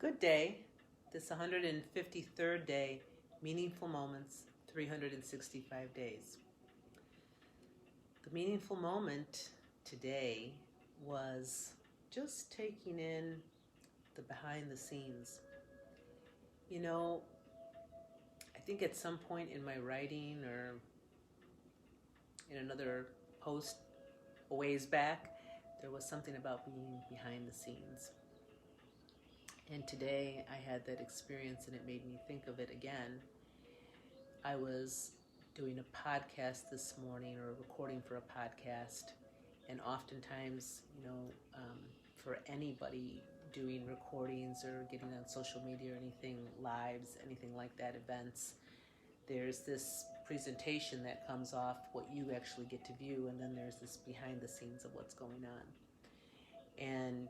Good day. This 153rd day, meaningful moments, 365 days. The meaningful moment today was just taking in the behind the scenes. You know, I think at some point in my writing or in another post a ways back, there was something about being behind the scenes. And today I had that experience and it made me think of it again. I was doing a podcast this morning or recording for a podcast, and oftentimes, for anybody doing recordings or getting on social media or anything, lives, anything like that, events, there's this presentation that comes off what you actually get to view, and then there's this behind the scenes of what's going on. And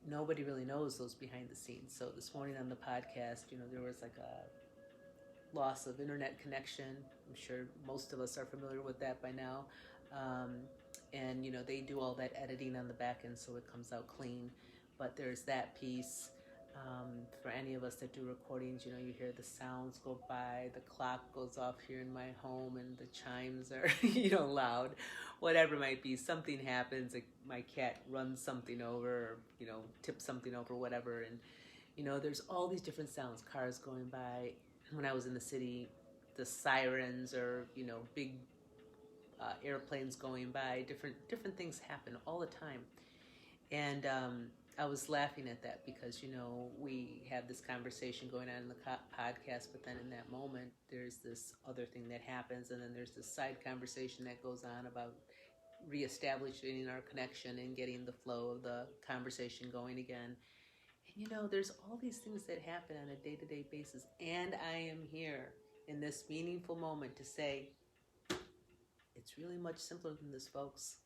nobody really knows those behind the scenes. So this morning on the podcast, there was like a loss of internet connection. I'm sure most of us are familiar with that by now. And they do all that editing on the back end so it comes out clean. But there's that piece. For any of us that do recordings, you hear the sounds go by, the clock goes off here in my home, and the chimes are, loud. Whatever it might be, something happens, like my cat runs something over, or, tips something over, whatever. And, there's all these different sounds, cars going by. When I was in the city, the sirens or, big airplanes going by, different things happen all the time. And I was laughing at that because, we have this conversation going on in the podcast, but then in that moment, there's this other thing that happens, and then there's this side conversation that goes on about reestablishing our connection and getting the flow of the conversation going again. And, there's all these things that happen on a day-to-day basis, and I am here in this meaningful moment to say, it's really much simpler than this, folks.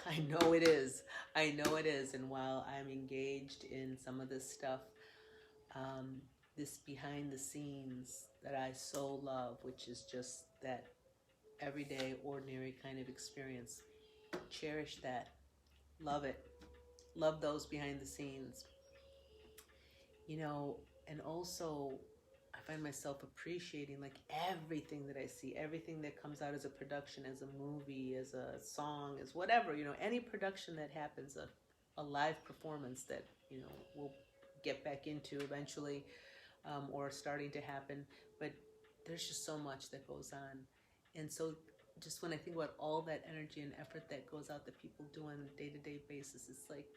I know it is. And while I'm engaged in some of this stuff, this behind the scenes that I so love, which is just that everyday, ordinary kind of experience, cherish that. Love it. Love those behind the scenes. And also I find myself appreciating like everything that I see, everything that comes out as a production, as a movie, as a song, as whatever, any production that happens, a live performance that, we'll get back into eventually, or starting to happen. But there's just so much that goes on. And so just when I think about all that energy and effort that goes out that people do on a day-to-day basis, it's like,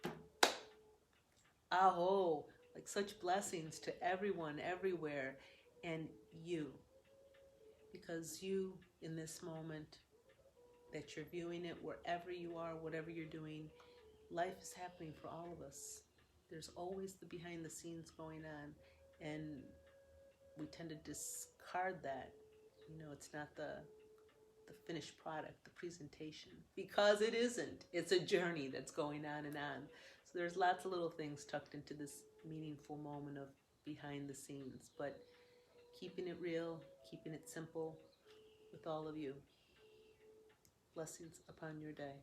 aho, like such blessings to everyone, everywhere, and you. Because you, in this moment, that you're viewing it, wherever you are, whatever you're doing, life is happening for all of us. There's always the behind the scenes going on, and we tend to discard that. It's not the finished product, the presentation, because it isn't. It's a journey that's going on and on. So there's lots of little things tucked into this meaningful moment of behind the scenes, but keeping it real, keeping it simple with all of you. Blessings upon your day.